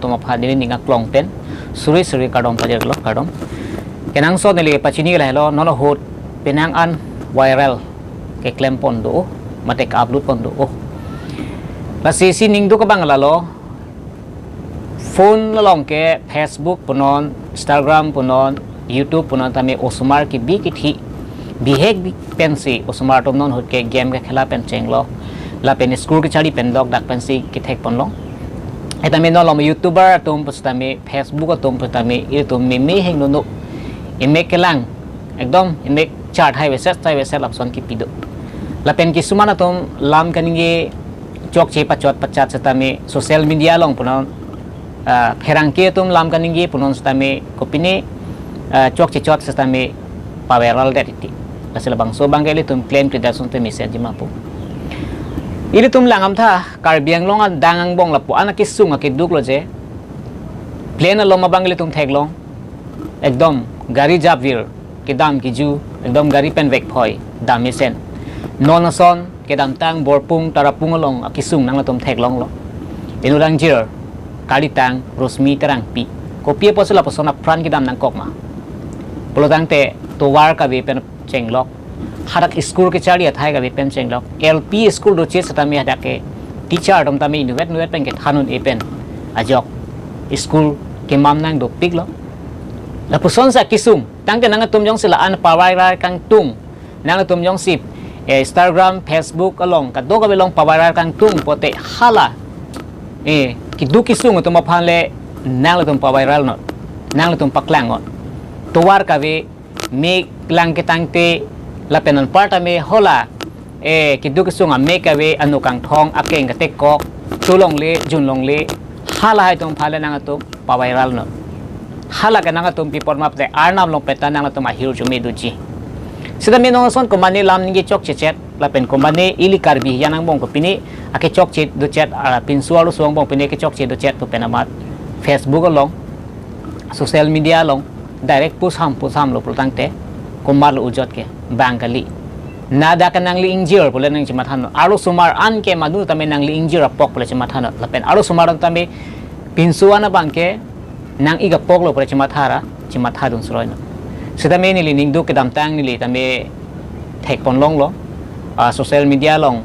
to mapha dini ninga klong pen suri kadom pajer lo kadom kenang so nili pachini la lo no hot penang an viral ke klem pon do mate ka upload pon do la si ning du ka bang la lo phone la long ke Facebook punon Instagram punon YouTube punon tame osumar ki bi ki thi bihek bi pensi osumar tom non hot ke game ka khela pen cheng lo la pen school ki chari pen dog dak pensi ki thek pon lo eta me no lo YouTuber tom pastame Facebook tom pastame il tom me heng no imek kelang ekdom imek chart hai website lapson ki pido la pen ki sumana tom lam kaninge chok che pachot pachat setame social media long punon pherangke tom lam kaninge punon setame kopine chok che chot setame paweral detiti lasela bang so bang gele tum claim tidak sunte message mapu ili tum langam tha karbiang long dangang bong lapu anak kisung akiduk lo je plane lo mabangli tum thek long ekdom gari javir ke dam ki ju ekdom gari pen vek phoi dam isen non son ke dam tang borpung tarapung long akisung nang latom thek long lo inurang jir kali tang rosmi terang pi kopie posela posona pran ki dam nang kokma polotang te to war ka be pen chenglok harak school ke chari athai ka be pen chenglok lp school do che satami hadake teacher dom tami nuet pen ke thanun e pen ajok school ke mam nang do pik lo la puson sa kisung tangke nang tum jong sila an pawai kang tung nang tum jong sip Instagram Facebook along kadto ka belong pawai kang tung pote hala kidu kisung tum aphanle nang tum pawai no nang tum paklang on tuwar ka be me lang kitangte la penan parta me hola kidu kisung a me ka be anu kang thong akeng ka tek kok tulong le junlong le hala hai tum phale nang tum pawai no hala ka nang tum people map te arnam long peta nang tum a hiru jumi duji sida me no son komani lam ni chok chet la pen komani ili karbi yanang bong ko pini ake chok chet do chet ara pin sualu suang bong pini ke chok chet do chet to penamat Facebook long social media long direct pusam lo pultang te komar lo ujot ke bangali nada ka nang li injir pula nang chimathan aro sumar an ke madu tame nang li injir apok pula chimathan la pen aro sumar tame pinsuana bangke nang iga pok lo pula chimathadun sroy no sida me ni ning du ke dam tang ni li tame thek pon long lo social media long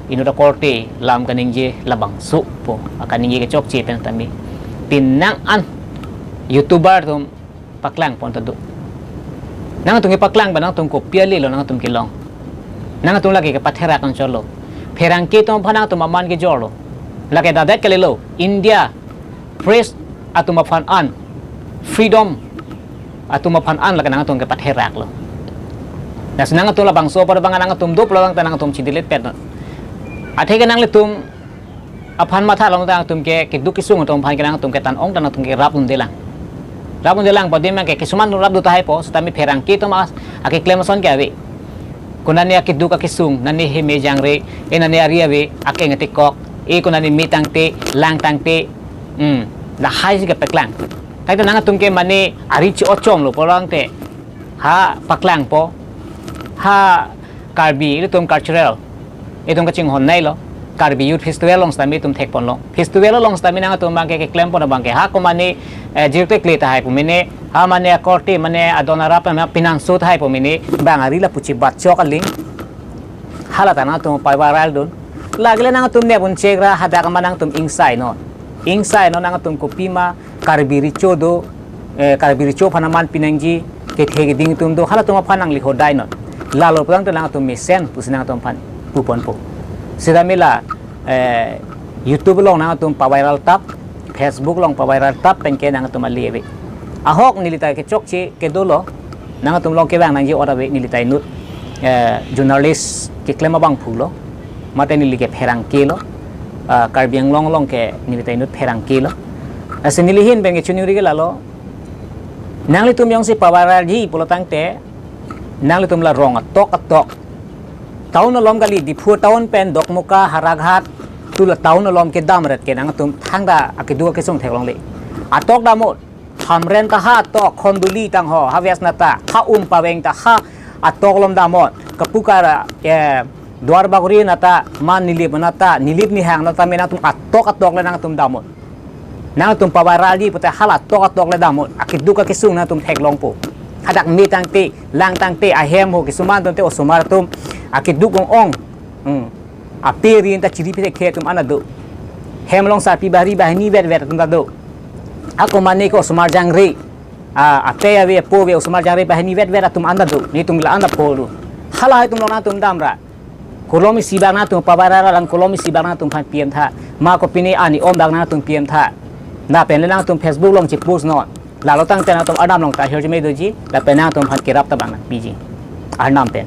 inu da korte lam kaning je labang su po akaning ge chok che pen tame pin nang an YouTuber tum paklang pon tadu nang tung paklang ba nang tung ko piali lo nang tum kilong nang tung lagi ke pathera kan cholo pherang ke tum phanang tum aman ke jolo lage dadat ke lo India press atuma phan an freedom atuma phan an lage nang tung ke pathera lo nas nang tung la bangso par bang nang tum do plang nang tum chidilet pet athe ke nang le tum aphan matha long tang tum ke dukisung tum phan ke nang tum ke tan ong tan tum ke rap delang rabun delang padi mang ke kisuman rab do tahay po sa tami perang kito mas aki klemason ke awi kunani aki duka kisung nani hime jangre nani aria we aki ngati kok kunani mitang te lang tang te la hai si ke peklang tay nang tum ke mani ari chi ochom lo porang te ha paklang po ha karbi itum cultural itum kaching honnai lo karbi youth festival long stami tum thek pon long festival long stami nang tum bang ke claim pon bang ke ha ko mani jirte kleta hai pumine ha mane akorti mane adonara pa pinang sut hai pumine bang ari la puchi batchok aling hala tana tum paiwaral dun lagle nang tum ne bun chegra hada ka manang tum insai no nang tum kopima karbiri chodo karbiri cho phanaman pinangji ke thege ding tum do hala tum phanang li hodai no lalo pang te nang tum mesen pusnang tum phan pupon po sida mila YouTube long nang tum paviral tap Facebook long paviral tap penke nang tum aliwe ahok nilitai ke chokchi ke dolo nang tum long ke bang nang ji orabe nilitai nut journalist ke klema bang phulo mate nili ke pherang ke lo karbiang long ke nilitai nut pherang ke lo asenilihin benge chunuri ke lalo nang li tum yong si paviral ji polotang te nang li tum la rong atok taun lom gali di phu taun pen dok muka haraghat tula taun lom ke dam ret ke nang tum thangda akidu ke song theklong le atok damot hamren ta ha to khonduli tang ho havias nata kha paweng ta ha atok lom damot kapukara dwar baguri nata man nilip nata nilip ni hang nata mena tum atok le nang tum damot nang tum pawarali pute halat tok le dam akiddu ka kisung na tum thek long po hadak mi tang te lang tang te ahem ho kisuman tum te osumar tum akiddu kong ong aperi ta chiri pite khe tum anadu hem long sa pi bari bahni vet tum da do ako mane ko osumar jang re ate ave po ve osumar jang re bahni vet tum anadu ni tum la anda po lu halai tum lona tum damra kolomi sibang na tum pabarara lang kolomi sibang na tum phan pm tha ma ko pini ani om bang na tum pm tha na pen le lang tum facebook long chik post no la lo tang tena tum adam long ta her me doji la pen na tum phan kirap ta bang biji arnam pen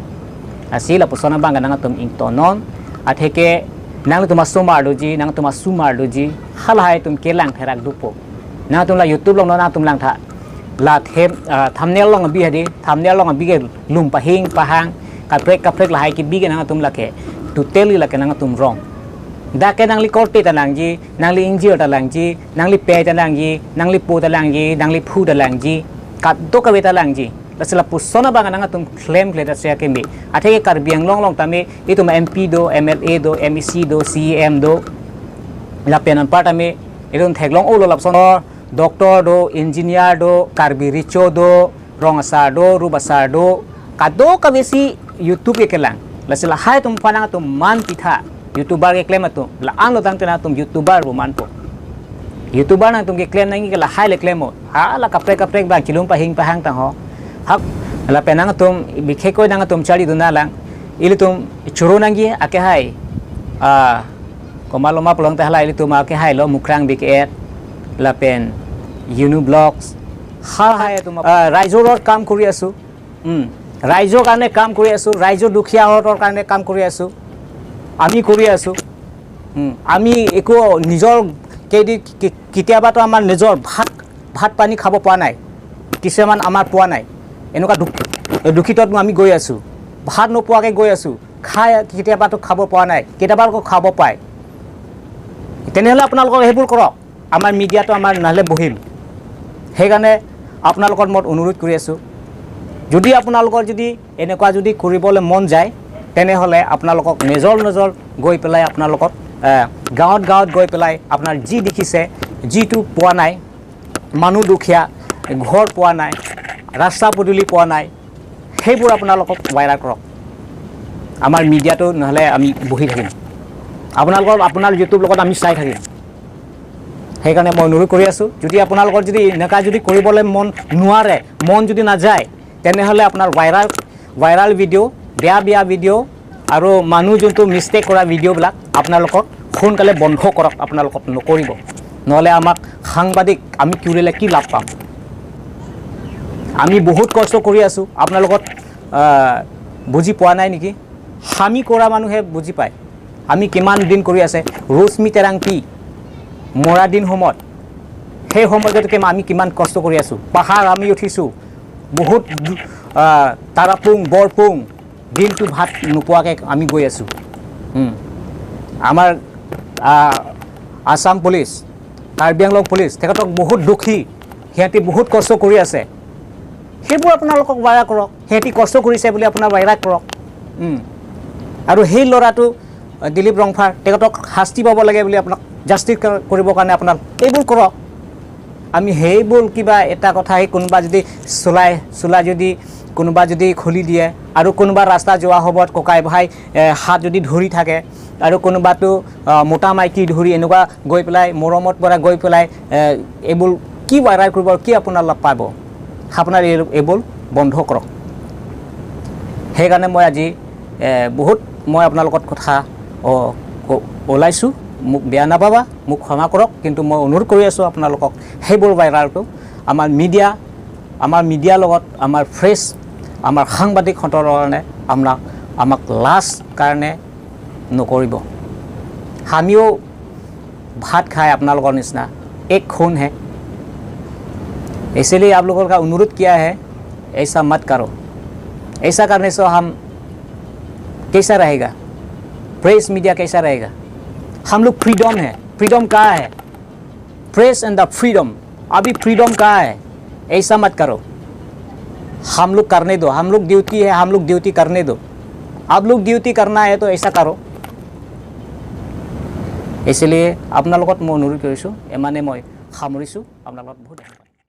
asila pusona bang na tum ing tonon atheke nang tum asumar doji nang tum asumar doji halai tum ke lang therak dupo na tum la youtube long na tum lang tha la them thumbnail long bi hadi thumbnail long bi ge lum pa hing pa hang kaprek lahai ki bige nang tum lake tu teli lake nang tum rong da ke nang li korte ta lang ji nang li inji ta lang ji nang li pe ta lang ji nang li pu ta lang ji nang li phu ta lang ji ka do ka ta lang ji la sela pusona bang nang tum claim le ta se ke mi athe ke kar biang long ta me itu ma mp do mla do mec do cem do la penan part me edon theklong o lo lap son doctor do engineer do karbi richo do rongasa do rubasa do kado ka besi YouTube ke kelang la sila hai tum panang tum man pitha YouTuber ke claim tum la an lo tang tena tum YouTuber ro man po YouTuber nang tum ke claim nang ke la hai le claim ha la kaprek bang chilum pa hing pa hang tang ho hak la penang tum bikhe ko nang tum chali duna lang ili tum churu nang gi ake hai komalo ma plong ta hala ili tum ake hai lo mukrang bik la pen Unu Blogs ha hai tum raizor kam kori asu ৰাইজৰ কাৰণে কাম কৰি আছো ৰাইজৰ দুখীয়াহঁতৰ কাৰণে কাম কৰি আছো আমি কৰি আছো আমি একো নিজৰ কেতিয়াবাতো আমাৰ নিজৰ ভাত পানী খাব পোৱা নাই কিছুমান আমাৰ পোৱা নাই এনেকুৱা দুখিতত আমি গৈ আছো ভাত নোপোৱাকৈ গৈ আছো খাই কেতিয়াবাতো খাব পোৱা নাই কেতিয়াবাতো খাব পায় তেনেহ'লে আপোনালোকৰ সেইবোৰ কৰক আমাৰ মিডিয়াটো আমাৰ নহ'লে বহিম সেইকাৰণে আপোনালোকৰ মই অনুৰোধ কৰি আছো যদি আপোনালোকৰ যদি এনেকুৱা যদি কৰিবলৈ মন যায় তেনেহ'লে আপোনালোকক নিজৰ গৈ পেলাই আপোনালোকক গাঁৱত গৈ পেলাই আপোনাৰ যি দেখিছে যিটো পোৱা নাই মানুহ দুখীয়া ঘৰ পোৱা নাই ৰাস্তা পদূলি পোৱা নাই সেইবোৰ আপোনালোকক ভাইৰাল কৰক আমাৰ মিডিয়াটো নহ'লে আমি বহি থাকিম আপোনাৰ ইউটিউব লগত আমি চাই থাকিম সেইকাৰণে মই অনুৰোধ কৰি আছোঁ যদি আপোনালোকৰ যদি এনেকুৱা যদি কৰিবলৈ মন নোৱাৰে মন যদি নাযায় তেনেহ'লে আপোনাৰ ভাইৰাল ভিডিঅ' বেয়া ভিডিঅ' আৰু মানুহ যোনটো মিষ্টেক কৰা ভিডিঅ'বিলাক আপোনালোকক সোনকালে বন্ধ কৰক আপোনালোকক নকৰিব নহ'লে আমাক সাংবাদিক আমি কৰিলে কি লাভ পাম আমি বহুত কষ্ট কৰি আছোঁ আপোনালোকক বুজি পোৱা নাই নেকি আমি কৰা মানুহে বুজি পায় আমি কিমান দিন কৰি আছে ৰশ্মি তেৰাংকি মৰা দিন সময়ত সেই সময়ত আমি কিমান কষ্ট কৰি আছোঁ পাহাৰ আমি উঠিছোঁ বহুত তাৰাপুং বৰপুং দিনটো ভাত নোপোৱাকৈ আমি গৈ আছোঁ আমাৰ আসাম পুলিচ কাৰ্বি আংলং পুলিচ তেখেতক বহুত দুখী সিহঁতি বহুত কষ্ট কৰি আছে সেইবোৰ আপোনালোকক ভাইৰাল কৰক সিহঁতি কষ্ট কৰিছে বুলি আপোনাৰ ভাইৰাল কৰক আৰু সেই ল'ৰাটো দিলীপ ৰংফাৰ তেখেতক শাস্তি পাব লাগে বুলি আপোনাক জাষ্টিছ কৰিবৰ কাৰণে আপোনাক এইবোৰ কৰক আমি সেইবোৰ কিবা এটা কথা কোনোবা যদি চোলা যদি কোনোবা যদি খুলি দিয়ে আৰু কোনোবা ৰাস্তা যোৱা সময়ত ককাই ভাই হাত যদি ধৰি থাকে আৰু কোনোবাটো মোটা মাইকী ধৰি এনেকুৱা গৈ পেলাই মৰমত পৰা গৈ পেলাই এইবোৰ কি ভাইৰাল কৰিব কি আপোনাৰ লাভ পাব আপোনাৰ এইবোৰ বন্ধ কৰক সেইকাৰণে মই আজি বহুত মই আপোনালোকৰ কথা ওলাইছোঁ মোক বেয়া নাপাবা মোক ক্ষমা কৰক কিন্তু মই অনুৰোধ কৰি আছোঁ আপোনালোকক সেইবোৰ ভাইৰালটো আমাৰ মিডিয়াৰ লগত আমাৰ ফ্ৰেছ আমাৰ সাংবাদিকহঁতৰ কাৰণে আমাক লাজ কাৰণে নকৰিব আমিও ভাত খাই আপোনালোকৰ নিচিনা এক खून है इसलिए आप लोगों का अनुरोध किया है ऐसा मत करो ऐसा करने से हम कैसा रहेगा प्रेस मीडिया कैसा रहेगा हम लोग फ्रीडम है फ्रीडम कहाँ है प्रेस एंड द फ्रीडम अभी फ्रीडम कहाँ है ऐसा मत करो हम लोग करने दो हम लोग ड्यूटी है हम लोग ड्यूटी करने दो आप लोग ड्यूटी करना है तो ऐसा करो इसलिए আপোনালোকক মই অনুৰোধ কৰিছোঁ এমানে মই সামৰিছোঁ আপোনালোকক বহুত ধন্যবাদ